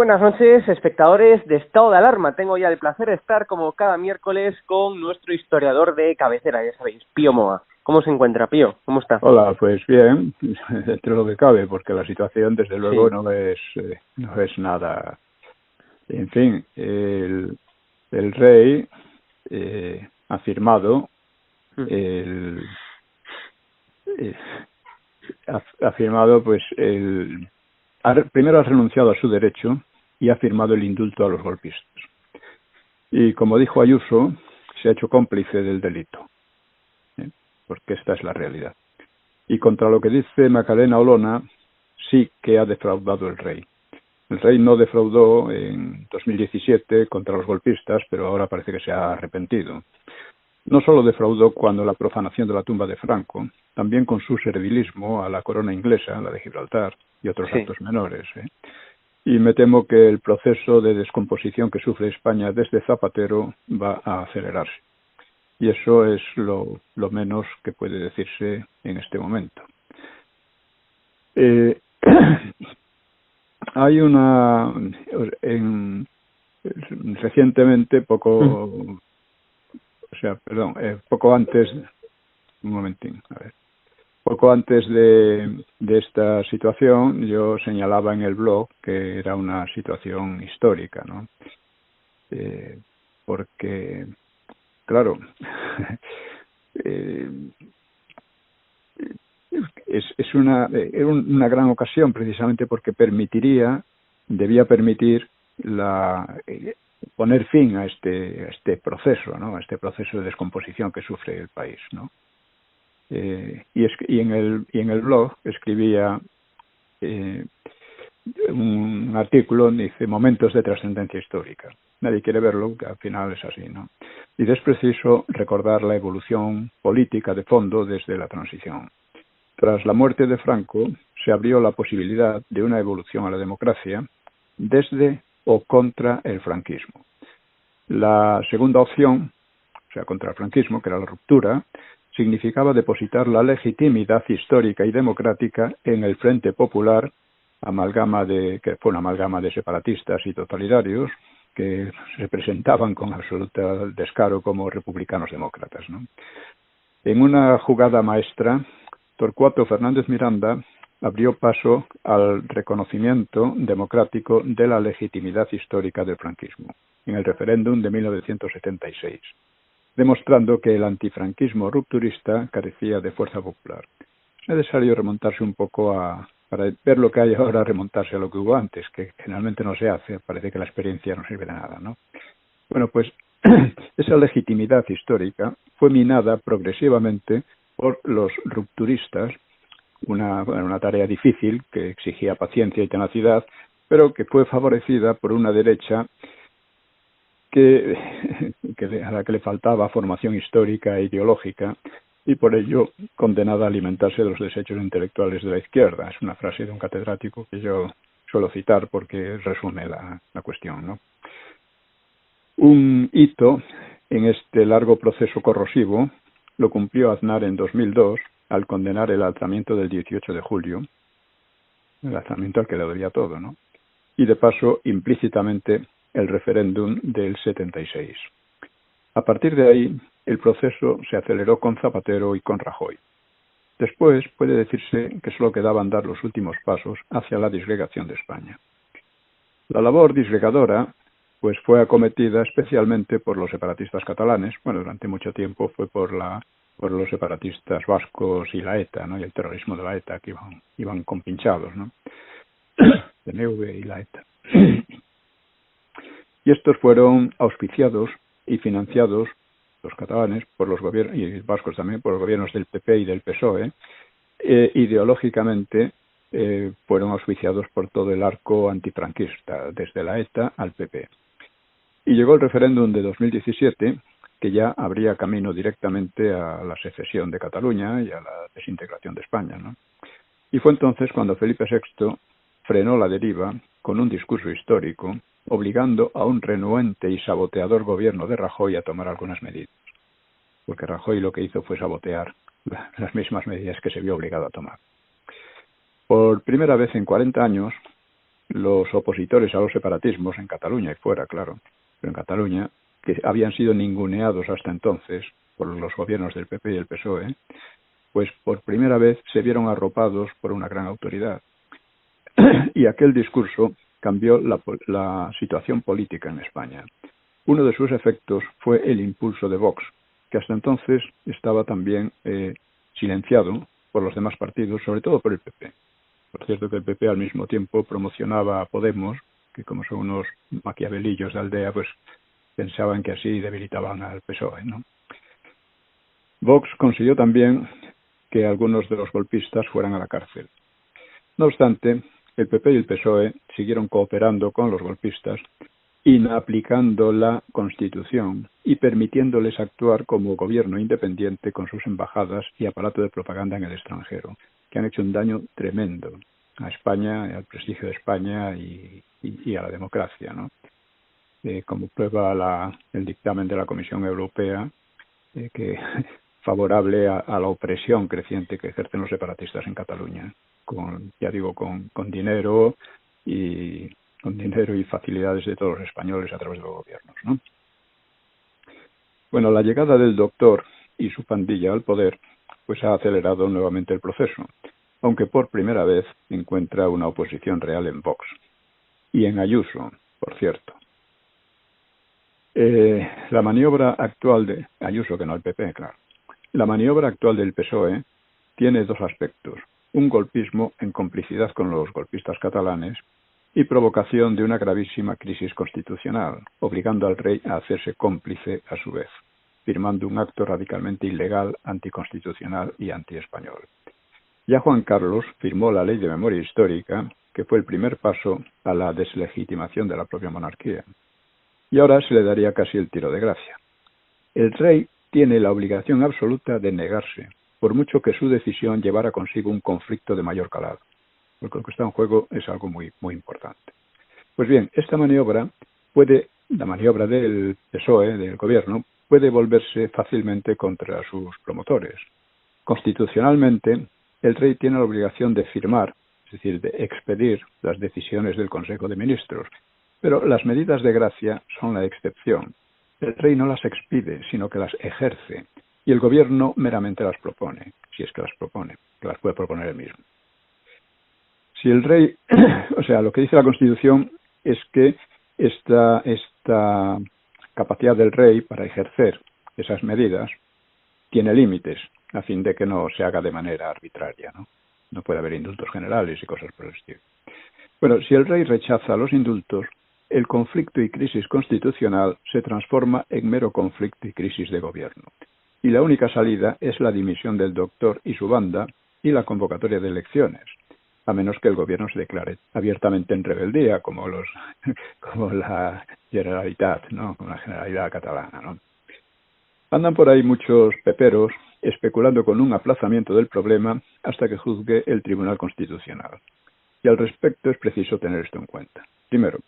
buenas noches, espectadores de Estado de Alarma. Tengo ya el placer de estar como cada miércoles con nuestro historiador de cabecera, ya sabéis, Pío Moa. ¿Cómo se encuentra, Pío? ¿Cómo está? Hola, pues bien, dentro de lo que cabe, porque la situación desde luego Sí. no es nada. En fin, el rey ha firmado eh, ha firmado pues primero ha renunciado a su derecho y ha firmado el indulto a los golpistas. Y como dijo Ayuso, se ha hecho cómplice del delito, porque esta es la realidad. Y contra lo que dice Macarena Olona, sí que ha defraudado el rey. El rey no defraudó en 2017 contra los golpistas, pero ahora parece que se ha arrepentido. No solo defraudó cuando la profanación de la tumba de Franco, también con su servilismo a la corona inglesa, la de Gibraltar, y otros actos menores. Y me temo que el proceso de descomposición que sufre España desde Zapatero va a acelerarse. Y eso es lo menos que puede decirse en este momento. Hay recientemente, poco antes, un momentín, poco antes de esta situación, yo señalaba en el blog que era una situación histórica, ¿no? Porque, claro, era una gran ocasión precisamente porque debía permitir poner fin a este proceso, ¿no? A este proceso de descomposición que sufre el país, ¿no? Y en el blog escribía un artículo, dice momentos de trascendencia histórica. Nadie quiere verlo, que al final es así, ¿no? Y es preciso recordar la evolución política de fondo desde la transición. Tras la muerte de Franco, se abrió la posibilidad de una evolución a la democracia desde o contra el franquismo. La segunda opción, o sea, contra el franquismo, que era la ruptura, significaba depositar la legitimidad histórica y democrática en el Frente Popular, que fue una amalgama de separatistas y totalitarios, que se presentaban con absoluto descaro como republicanos demócratas, ¿no? En una jugada maestra, Torcuato Fernández Miranda abrió paso al reconocimiento democrático de la legitimidad histórica del franquismo en el referéndum de 1976, demostrando que el antifranquismo rupturista carecía de fuerza popular. Es necesario remontarse un poco para ver lo que hay ahora, remontarse a lo que hubo antes, que generalmente no se hace, parece que la experiencia no sirve de nada, ¿no? Bueno, pues esa legitimidad histórica fue minada progresivamente por los rupturistas, una tarea difícil que exigía paciencia y tenacidad, pero que fue favorecida por una derecha a la que le faltaba formación histórica e ideológica y por ello condenada a alimentarse de los desechos intelectuales de la izquierda. Es una frase de un catedrático que yo suelo citar porque resume la cuestión, ¿no? Un hito en este largo proceso corrosivo lo cumplió Aznar en 2002 al condenar el alzamiento del 18 de julio, el alzamiento al que le debía todo, ¿no? Y de paso, implícitamente, el referéndum del 76. A partir de ahí, el proceso se aceleró con Zapatero y con Rajoy. Después, puede decirse que solo quedaban dar los últimos pasos hacia la disgregación de España. La labor disgregadora pues fue acometida especialmente por los separatistas catalanes. Bueno, durante mucho tiempo fue por los separatistas vascos y la ETA, ¿no? Y el terrorismo de la ETA, que iban compinchados, ¿no? PNV y la ETA. Y estos fueron auspiciados y financiados, los catalanes, por los gobiernos, y los vascos también, por los gobiernos del PP y del PSOE. Ideológicamente fueron auspiciados por todo el arco antifranquista, desde la ETA al PP. Y llegó el referéndum de 2017, que ya abría camino directamente a la secesión de Cataluña y a la desintegración de España, ¿no? Y fue entonces cuando Felipe VI frenó la deriva con un discurso histórico, obligando a un renuente y saboteador gobierno de Rajoy a tomar algunas medidas. Porque Rajoy lo que hizo fue sabotear las mismas medidas que se vio obligado a tomar. Por primera vez en 40 años, los opositores a los separatismos en Cataluña y fuera, claro, pero en Cataluña, que habían sido ninguneados hasta entonces por los gobiernos del PP y el PSOE, pues por primera vez se vieron arropados por una gran autoridad. Y aquel discurso cambió la situación política en España. Uno de sus efectos fue el impulso de Vox, que hasta entonces estaba también silenciado por los demás partidos, sobre todo por el PP. Por cierto que el PP al mismo tiempo promocionaba a Podemos, que como son unos maquiavelillos de aldea, pues pensaban que así debilitaban al PSOE, ¿no? Vox consiguió también que algunos de los golpistas fueran a la cárcel. No obstante, el PP y el PSOE siguieron cooperando con los golpistas, inaplicando la Constitución y permitiéndoles actuar como gobierno independiente con sus embajadas y aparato de propaganda en el extranjero, que han hecho un daño tremendo a España, al prestigio de España y a la democracia, ¿no? Como prueba el dictamen de la Comisión Europea, que favorable a la opresión creciente que ejercen los separatistas en Cataluña, con dinero y facilidades de todos los españoles a través de los gobiernos, ¿no? Bueno, la llegada del doctor y su pandilla al poder pues ha acelerado nuevamente el proceso, aunque por primera vez encuentra una oposición real en Vox y en Ayuso, por cierto. La maniobra actual de Ayuso, que no el PP, claro. La maniobra actual del PSOE tiene dos aspectos: un golpismo en complicidad con los golpistas catalanes y provocación de una gravísima crisis constitucional, obligando al rey a hacerse cómplice a su vez, firmando un acto radicalmente ilegal, anticonstitucional y antiespañol. Ya Juan Carlos firmó la Ley de Memoria Histórica, que fue el primer paso a la deslegitimación de la propia monarquía. Y ahora se le daría casi el tiro de gracia. El rey tiene la obligación absoluta de negarse, por mucho que su decisión llevara consigo un conflicto de mayor calado, porque lo que está en juego es algo muy, muy importante. Pues bien, esta maniobra la maniobra del PSOE, del gobierno, puede volverse fácilmente contra sus promotores. Constitucionalmente, el rey tiene la obligación de firmar, es decir, de expedir las decisiones del Consejo de Ministros, pero las medidas de gracia son la excepción. El rey no las expide, sino que las ejerce, y el gobierno meramente las propone, si es que las propone, que las puede proponer él mismo. Si el rey, o sea, lo que dice la Constitución es que esta capacidad del rey para ejercer esas medidas tiene límites, a fin de que no se haga de manera arbitraria, ¿no? No puede haber indultos generales y cosas por el estilo. Bueno, si el rey rechaza los indultos, el conflicto y crisis constitucional se transforma en mero conflicto y crisis de gobierno. Y la única salida es la dimisión del doctor y su banda y la convocatoria de elecciones, a menos que el gobierno se declare abiertamente en rebeldía, como la Generalitat, ¿no? Como la Generalidad catalana, ¿no? Andan por ahí muchos peperos especulando con un aplazamiento del problema hasta que juzgue el Tribunal Constitucional. Y al respecto es preciso tener esto en cuenta. Primero,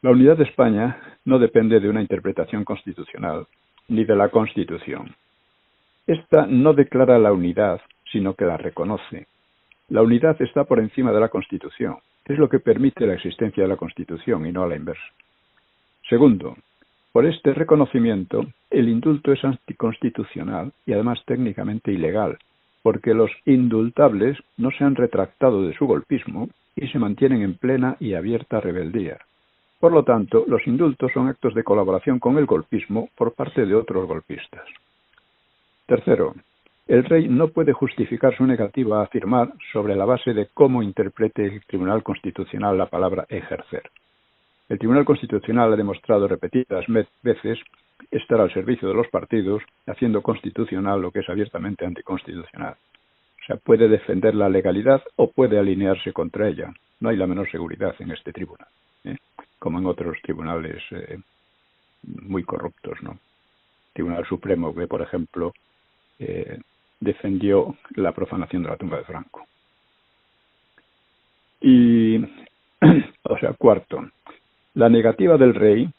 la unidad de España no depende de una interpretación constitucional, ni de la Constitución. Esta no declara la unidad, sino que la reconoce. La unidad está por encima de la Constitución. Es lo que permite la existencia de la Constitución y no a la inversa. Segundo, por este reconocimiento, el indulto es anticonstitucional y además técnicamente ilegal, porque los indultables no se han retractado de su golpismo y se mantienen en plena y abierta rebeldía. Por lo tanto, los indultos son actos de colaboración con el golpismo por parte de otros golpistas. Tercero, el rey no puede justificar su negativa a firmar sobre la base de cómo interprete el Tribunal Constitucional la palabra ejercer. El Tribunal Constitucional ha demostrado repetidas veces estar al servicio de los partidos, haciendo constitucional lo que es abiertamente anticonstitucional. O sea, puede defender la legalidad o puede alinearse contra ella. No hay la menor seguridad en este tribunal, como en otros tribunales muy corruptos, ¿no? El Tribunal Supremo, que por ejemplo defendió la profanación de la tumba de Franco. Y, o sea, cuarto, la negativa del rey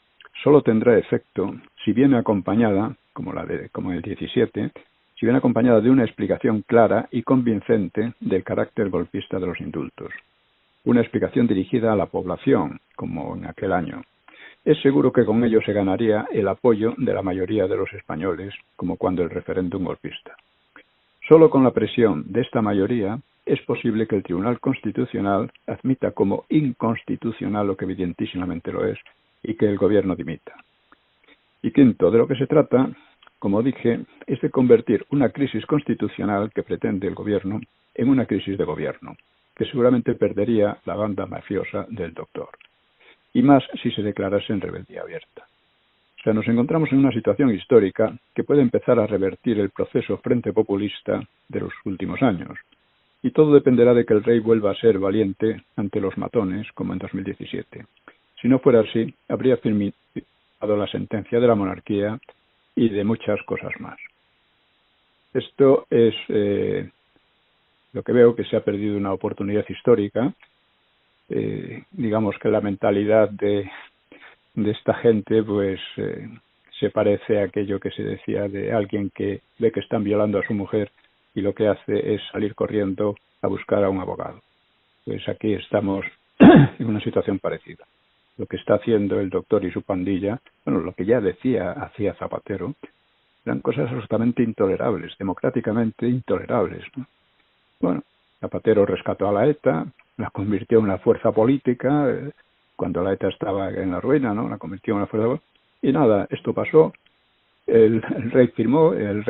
solo tendrá efecto si viene acompañada, como en el 17, si viene acompañada de una explicación clara y convincente del carácter golpista de los indultos. una explicación dirigida a la población, como en aquel año. Es seguro que con ello se ganaría el apoyo de la mayoría de los españoles, como cuando el referéndum golpista. Solo con la presión de esta mayoría es posible que el Tribunal Constitucional admita como inconstitucional lo que evidentísimamente lo es y que el gobierno dimita. Y quinto, de lo que se trata, como dije, es de convertir una crisis constitucional que pretende el gobierno en una crisis de gobierno, que seguramente perdería la banda mafiosa del doctor. Y más si se declarase en rebeldía abierta. O sea, nos encontramos en una situación histórica que puede empezar a revertir el proceso frente populista de los últimos años. Y todo dependerá de que el rey vuelva a ser valiente ante los matones, como en 2017. Si no fuera así, habría firmado la sentencia de la monarquía y de muchas cosas más. Esto es lo que veo, que se ha perdido una oportunidad histórica. Digamos que la mentalidad de esta gente pues se parece a aquello que se decía de alguien que ve que están violando a su mujer y lo que hace es salir corriendo a buscar a un abogado. Pues aquí estamos en una situación parecida. Lo que está haciendo el doctor y su pandilla, bueno, lo que ya hacía Zapatero, eran cosas absolutamente intolerables, democráticamente intolerables, ¿no? Bueno, Zapatero rescató a la ETA, la convirtió en una fuerza política, cuando la ETA estaba en la ruina, ¿no? La convirtió en una fuerza política. Y nada, esto pasó, el rey firmó el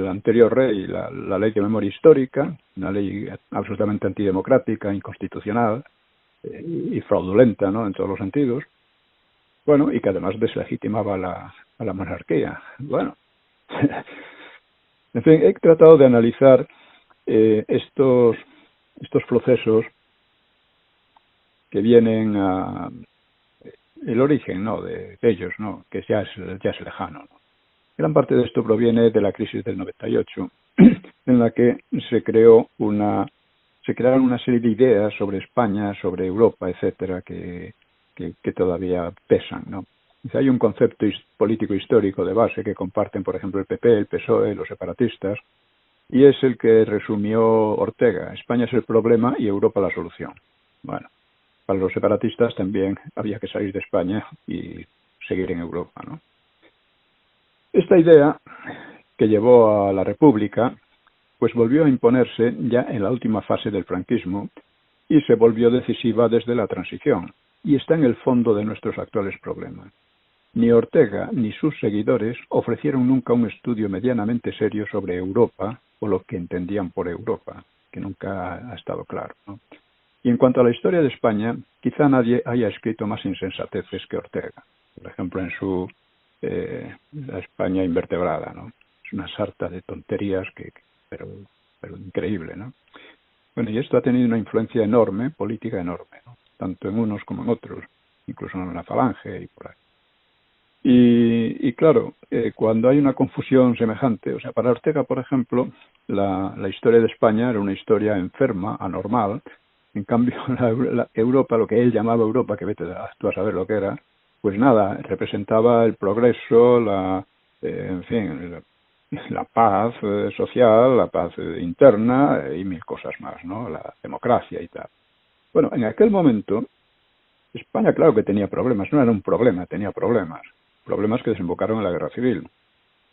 anterior rey la ley de memoria histórica, una ley absolutamente antidemocrática, inconstitucional y fraudulenta, ¿no? En todos los sentidos. Bueno, y que además deslegitimaba a la monarquía. Bueno, en fin, he tratado de analizar estos procesos que vienen a el origen, ¿no?, de ellos, ¿no?, que ya es lejano, ¿no? Gran parte de esto proviene de la crisis del 98, en la que se crearon una serie de ideas sobre España, sobre Europa, etcétera, que todavía pesan, ¿no? Hay un concepto político histórico de base que comparten, por ejemplo, el PP, el PSOE, los separatistas, y es el que resumió Ortega: España es el problema y Europa la solución. Bueno, para los separatistas también había que salir de España y seguir en Europa, ¿no? Esta idea, que llevó a la República, pues volvió a imponerse ya en la última fase del franquismo y se volvió decisiva desde la transición, y está en el fondo de nuestros actuales problemas. Ni Ortega ni sus seguidores ofrecieron nunca un estudio medianamente serio sobre Europa o lo que entendían por Europa, que nunca ha estado claro, ¿no? Y en cuanto a la historia de España, quizá nadie haya escrito más insensateces que Ortega. Por ejemplo, en su La España invertebrada, ¿no? Es una sarta de tonterías pero increíble, ¿no? Bueno, y esto ha tenido una influencia enorme, política enorme, ¿no?, tanto en unos como en otros, incluso en la Falange y por ahí. Y claro, cuando hay una confusión semejante, o sea, para Ortega, por ejemplo, la historia de España era una historia enferma, anormal. En cambio, la Europa, lo que él llamaba Europa, que vete tú a saber lo que era, pues nada, representaba el progreso, en fin, la paz social, la paz interna y mil cosas más, ¿no? La democracia y tal. Bueno, en aquel momento, España, claro que tenía problemas, no era un problema, tenía problemas que desembocaron en la Guerra Civil.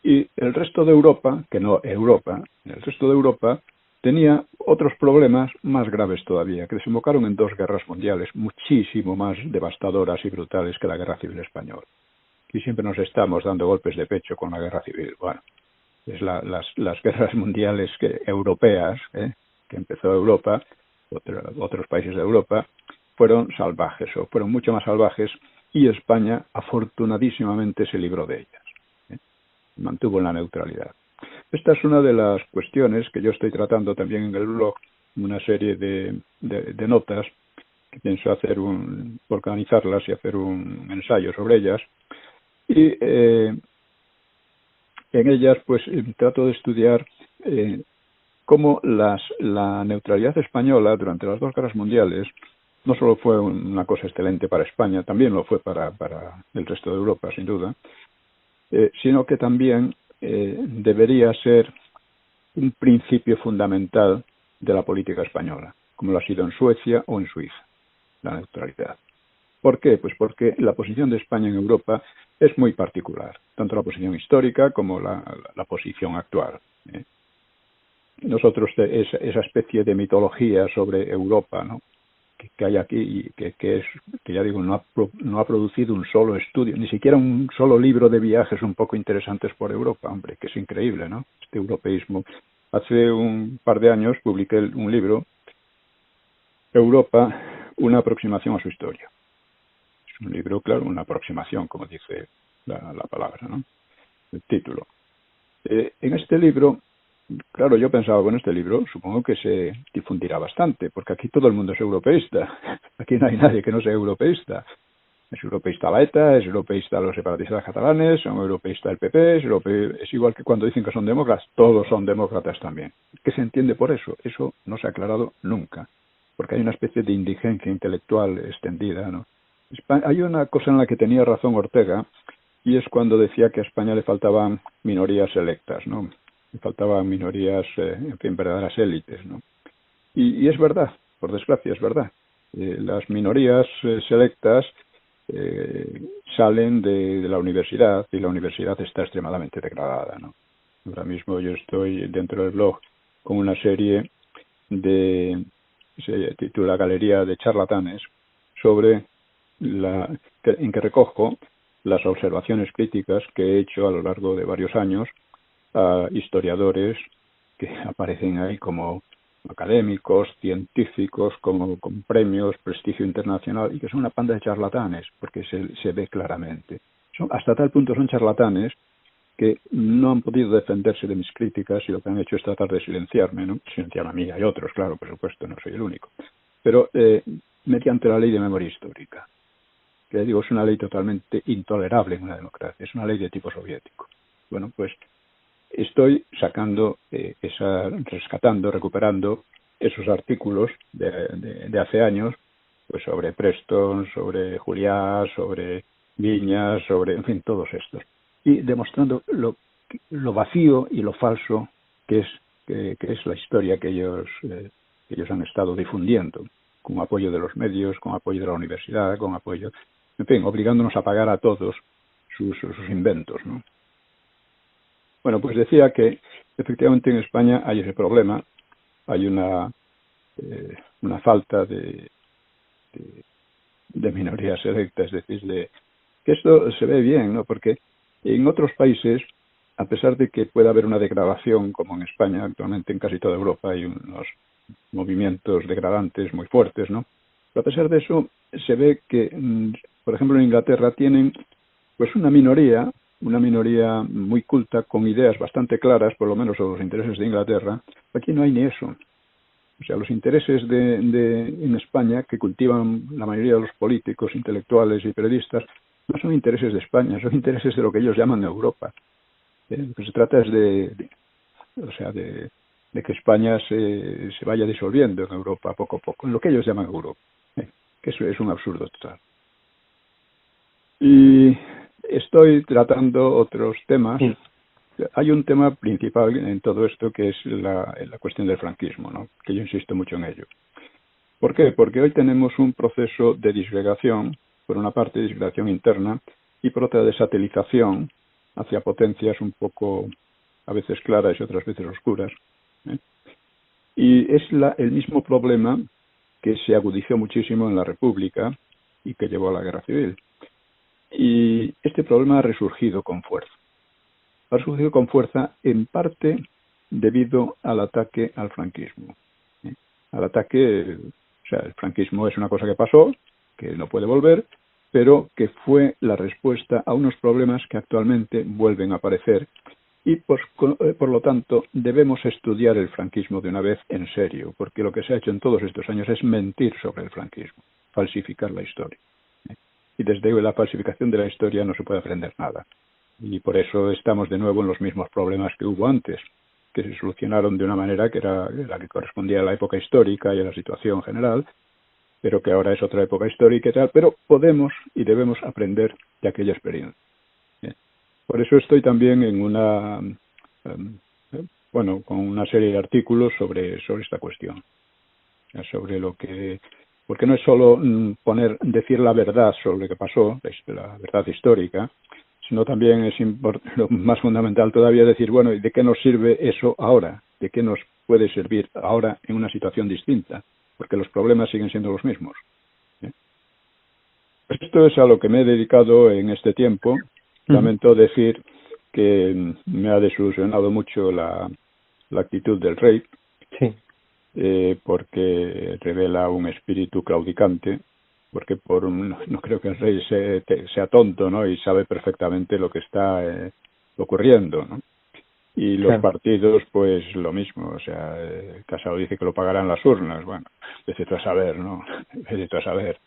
Y el resto de Europa, que no Europa, el resto de Europa tenía otros problemas más graves todavía, que desembocaron en 2 guerras mundiales muchísimo más devastadoras y brutales que la Guerra Civil Española. Y siempre nos estamos dando golpes de pecho con la Guerra Civil. Bueno, es las guerras mundiales europeas, que empezó Europa, otros países de Europa, fueron salvajes, o fueron mucho más salvajes, y España afortunadísimamente se libró de ellas, mantuvo la neutralidad. Esta es una de las cuestiones que yo estoy tratando también en el blog, una serie de notas que pienso organizarlas y hacer un ensayo sobre ellas, y en ellas pues trato de estudiar cómo la neutralidad española durante las 2 guerras mundiales no solo fue una cosa excelente para España, también lo fue para el resto de Europa, sin duda, sino que también debería ser un principio fundamental de la política española. como lo ha sido en Suecia o en Suiza, la neutralidad. ¿Por qué? Pues porque la posición de España en Europa es muy particular, tanto la posición histórica como la posición actual. Nosotros, esa especie de mitología sobre Europa, ¿no?, que hay aquí y que ya digo, no ha producido un solo estudio, ni siquiera un solo libro de viajes un poco interesantes por Europa, hombre, que es increíble, ¿no?, este europeísmo. Hace un par de años publiqué un libro, Europa, una aproximación a su historia. Es un libro, claro, una aproximación, como dice la palabra, ¿no?, el título. En este libro, claro, yo pensaba, bueno, este libro supongo que se difundirá bastante, porque aquí todo el mundo es europeísta. Aquí no hay nadie que no sea europeísta. Es europeísta la ETA, es europeísta los separatistas catalanes, son europeísta el PP, es igual que cuando dicen que son demócratas, todos son demócratas también. ¿Qué se entiende por eso? Eso no se ha aclarado nunca, porque hay una especie de indigencia intelectual extendida, ¿no? Hay una cosa en la que tenía razón Ortega, y es cuando decía que a España le faltaban minorías selectas, ¿no? Le faltaban minorías, en fin, verdaderas élites, ¿no? Y es verdad, por desgracia es verdad. Las minorías selectas salen de la universidad, y la universidad está extremadamente degradada, ¿no? Ahora mismo yo estoy dentro del blog con una serie se titula Galería de charlatanes, en que recojo las observaciones críticas que he hecho a lo largo de varios años a historiadores que aparecen ahí como académicos, científicos, con premios, prestigio internacional, y que son una panda de charlatanes, porque se ve claramente. Hasta tal punto son charlatanes que no han podido defenderse de mis críticas, y lo que han hecho es tratar de silenciarme, ¿no? Silenciar a mí y a otros, claro, por supuesto, no soy el único. Pero mediante la ley de memoria histórica, que digo, es una ley totalmente intolerable en una democracia, es una ley de tipo soviético. Bueno, pues estoy sacando, rescatando, recuperando esos artículos de hace años, pues sobre Preston, sobre Juliá, sobre Viñas, en fin, todos estos. Y demostrando lo vacío y lo falso que es la historia que ellos han estado difundiendo, con apoyo de los medios, con apoyo de la universidad, con apoyo, en fin, obligándonos a pagar a todos sus inventos, ¿no? Bueno, pues decía que efectivamente en España hay ese problema, hay una falta de minorías selectas, es decir, que esto se ve bien, ¿no? Porque en otros países, a pesar de que pueda haber una degradación, como en España, actualmente en casi toda Europa hay unos movimientos degradantes muy fuertes, ¿no? Pero a pesar de eso, se ve que, por ejemplo, en Inglaterra tienen pues una minoría muy culta, con ideas bastante claras, por lo menos sobre los intereses de Inglaterra. Aquí no hay ni eso. O sea, los intereses en España, que cultivan la mayoría de los políticos, intelectuales y periodistas, no son intereses de España, son intereses de lo que ellos llaman Europa. Lo que se trata es de que España se vaya disolviendo en Europa poco a poco, en lo que ellos llaman Europa. Que eso es un absurdo total. Y estoy tratando otros temas. Sí. Hay un tema principal en todo esto, que es la cuestión del franquismo, ¿no? Que yo insisto mucho en ello. ¿Por qué? Porque hoy tenemos un proceso de disgregación, por una parte disgregación interna, y por otra desatelización hacia potencias un poco a veces claras y otras veces oscuras, ¿eh? Y es el mismo problema que se agudizó muchísimo en la República y que llevó a la Guerra Civil. Y este problema ha resurgido con fuerza. Ha resurgido con fuerza en parte debido al ataque al franquismo. Al ataque, o sea, el franquismo es una cosa que pasó, que no puede volver, pero que fue la respuesta a unos problemas que actualmente vuelven a aparecer, y por lo tanto debemos estudiar el franquismo de una vez en serio, porque lo que se ha hecho en todos estos años es mentir sobre el franquismo, falsificar la historia. Y desde la falsificación de la historia no se puede aprender nada. Y por eso estamos de nuevo en los mismos problemas que hubo antes, que se solucionaron de una manera que era la que correspondía a la época histórica y a la situación general, pero que ahora es otra época histórica y tal, pero podemos y debemos aprender de aquella experiencia. Por eso estoy también en con una serie de artículos sobre esta cuestión. sobre lo que, porque no es solo decir la verdad sobre lo que pasó, la verdad histórica, sino también es lo más fundamental todavía decir, bueno, ¿y de qué nos sirve eso ahora? ¿De qué nos puede servir ahora en una situación distinta? Porque los problemas siguen siendo los mismos. Esto es a lo que me he dedicado en este tiempo. Lamento decir que me ha desilusionado mucho la actitud del rey, Sí. Porque revela un espíritu claudicante, porque no creo que el rey sea tonto, ¿no? Y sabe perfectamente lo que está ocurriendo, ¿no? Y los partidos, pues lo mismo. O sea, Casado dice que lo pagarán las urnas. Bueno, vete tú a saber, ¿no? Vete tú a saber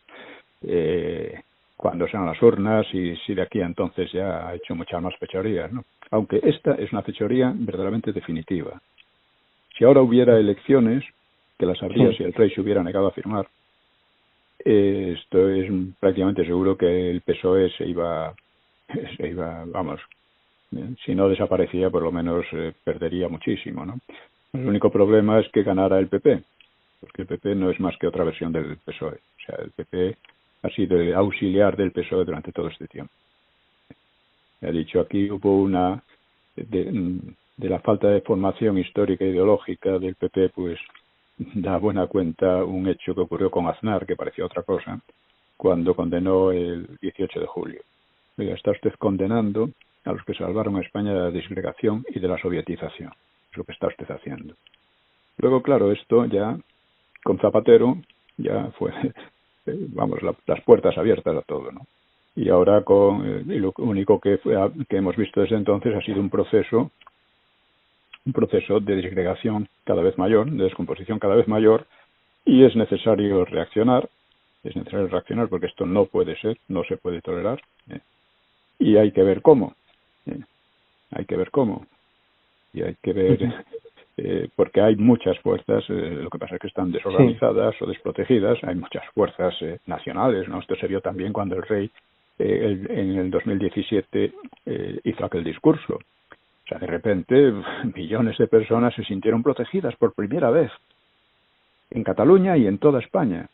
cuándo sean las urnas y si de aquí a entonces ya ha hecho muchas más fechorías, ¿no? Aunque esta es una fechoría verdaderamente definitiva. Si ahora hubiera elecciones, que las habría si el rey se hubiera negado a firmar, esto es prácticamente seguro que el PSOE se iba, vamos, si no desaparecía, por lo menos perdería muchísimo, ¿no? El único problema es que ganara el PP, porque el PP no es más que otra versión del PSOE. O sea, el PP ha sido el auxiliar del PSOE durante todo este tiempo. He dicho, aquí hubo una de la falta de formación histórica e ideológica del PP, pues da buena cuenta un hecho que ocurrió con Aznar, que parecía otra cosa, cuando condenó el 18 de julio. Oiga, está usted condenando a los que salvaron a España de la disgregación y de la sovietización. Es lo que está usted haciendo. Luego, claro, esto ya, con Zapatero, ya fue, vamos, las puertas abiertas a todo, ¿no? Y ahora y lo único que hemos visto desde entonces ha sido un proceso de disgregación cada vez mayor, de descomposición cada vez mayor, y es necesario reaccionar porque esto no puede ser, no se puede tolerar, y hay que ver cómo, y hay que ver, porque hay muchas fuerzas, lo que pasa es que están desorganizadas o desprotegidas, hay muchas fuerzas nacionales, ¿no? Esto se vio también cuando el rey en el 2017 hizo aquel discurso. O sea, de repente millones de personas se sintieron protegidas por primera vez en Cataluña y en toda España.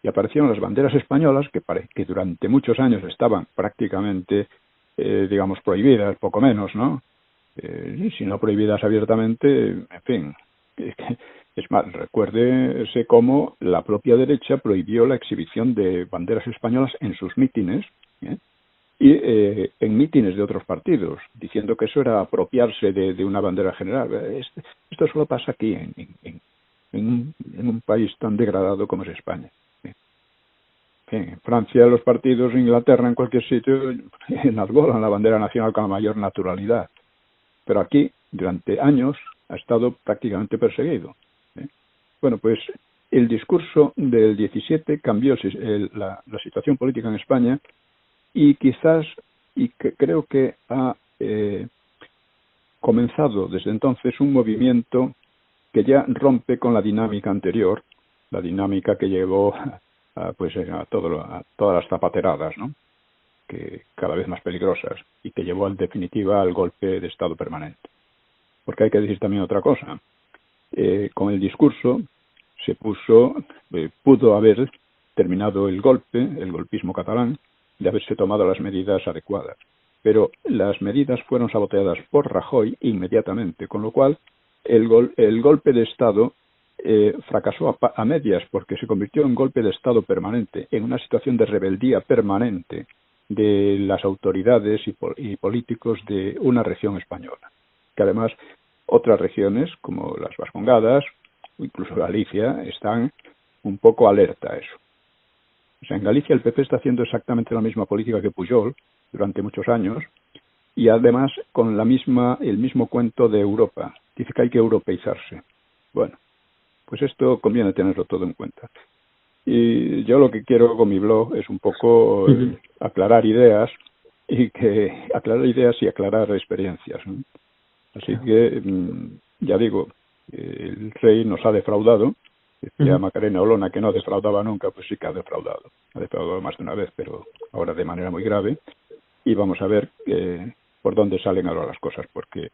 Y aparecieron las banderas españolas que durante muchos años estaban prácticamente, digamos, prohibidas, poco menos, ¿no? Y si no prohibidas abiertamente, en fin. Es más, recuérdese cómo la propia derecha prohibió la exhibición de banderas españolas en sus mítines, y en mítines de otros partidos, diciendo que eso era apropiarse de una bandera general. Esto solo pasa aquí, en un país tan degradado como es España. En Francia, los partidos, en Inglaterra, en cualquier sitio, enarbolan la bandera nacional con la mayor naturalidad. Pero aquí, durante años, ha estado prácticamente perseguido. Bueno, pues el discurso del 17 cambió la situación política en España, y quizás, y que creo que ha comenzado desde entonces un movimiento que ya rompe con la dinámica anterior, la dinámica que llevó a todas las zapateradas, ¿no? Que cada vez más peligrosas, y que llevó en definitiva al golpe de Estado permanente. Porque hay que decir también otra cosa. Con el discurso pudo haber terminado el golpismo catalán, de haberse tomado las medidas adecuadas. Pero las medidas fueron saboteadas por Rajoy inmediatamente, con lo cual el golpe de Estado fracasó a medias, porque se convirtió en golpe de Estado permanente, en una situación de rebeldía permanente de las autoridades y políticos de una región española, que además otras regiones, como las Vascongadas, o incluso Galicia, están un poco alerta a eso. O sea, en Galicia el PP está haciendo exactamente la misma política que Pujol durante muchos años, y además con el mismo cuento de Europa. Dice que hay que europeizarse. Bueno, pues esto conviene tenerlo todo en cuenta. Y yo lo que quiero con mi blog es un poco aclarar ideas y aclarar experiencias, ¿no? Así que, ya digo, el rey nos ha defraudado. Decía Macarena Olona que no defraudaba nunca, pues sí que ha defraudado. Ha defraudado más de una vez, pero ahora de manera muy grave. Y vamos a ver por dónde salen ahora las cosas, porque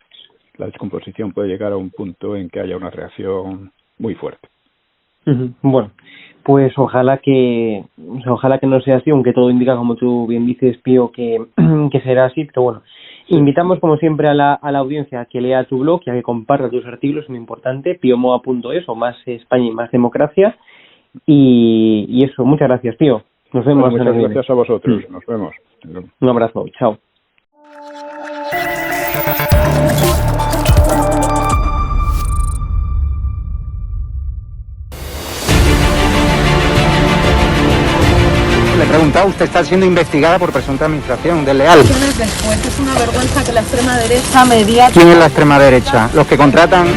la descomposición puede llegar a un punto en que haya una reacción muy fuerte. Bueno, pues ojalá que no sea así, aunque todo indica, como tú bien dices, Pío, que será así, pero bueno. Invitamos, como siempre, a la audiencia a que lea tu blog y a que comparta tus artículos, es muy importante, piomoa.es o Más España y Más Democracia. Y eso, muchas gracias, Pío. Nos vemos. Bueno, muchas gracias a vosotros. Nos vemos. Un abrazo. Chao. Le he preguntado, usted está siendo investigada por presunta administración desleal. Después es una vergüenza que la extrema derecha mediática... ¿Quién es la extrema derecha? Los que contratan...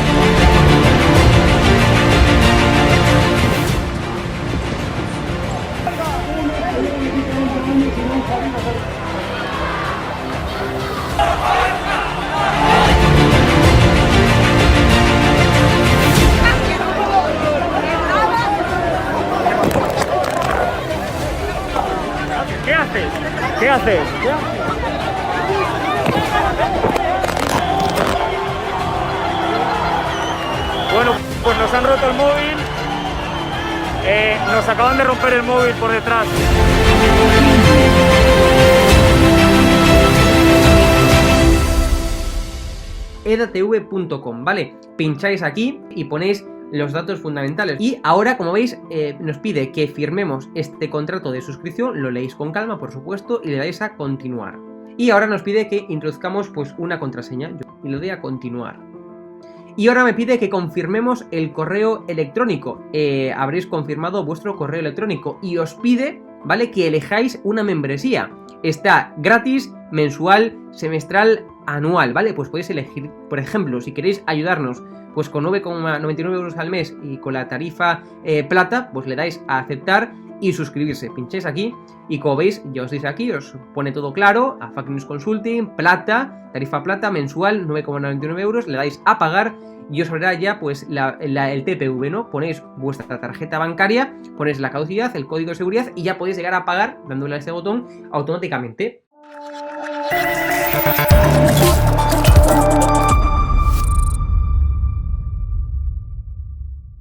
¿Qué haces? Bueno, pues nos han roto el móvil. Nos acaban de romper el móvil por detrás. edatv.com, ¿vale? Pincháis aquí y ponéis los datos fundamentales. Y ahora, como veis, nos pide que firmemos este contrato de suscripción, lo leéis con calma, por supuesto, y le dais a continuar. Y ahora nos pide que introduzcamos pues una contraseña, y lo doy a continuar. Y ahora me pide que confirmemos el correo electrónico. Habréis confirmado vuestro correo electrónico y os pide, ¿vale?, que elijáis una membresía. Está gratis, mensual, semestral, anual, ¿vale? Pues podéis elegir, por ejemplo, si queréis ayudarnos pues con 9,99 euros al mes y con la tarifa plata, pues le dais a aceptar y suscribirse. Pincháis aquí y como veis, ya os dice aquí, os pone todo claro, a Fact News Consulting, plata, tarifa plata, mensual, 9,99 euros, le dais a pagar y os verá ya pues el TPV, ¿no? Ponéis vuestra tarjeta bancaria, ponéis la caducidad, el código de seguridad y ya podéis llegar a pagar dándole a este botón automáticamente.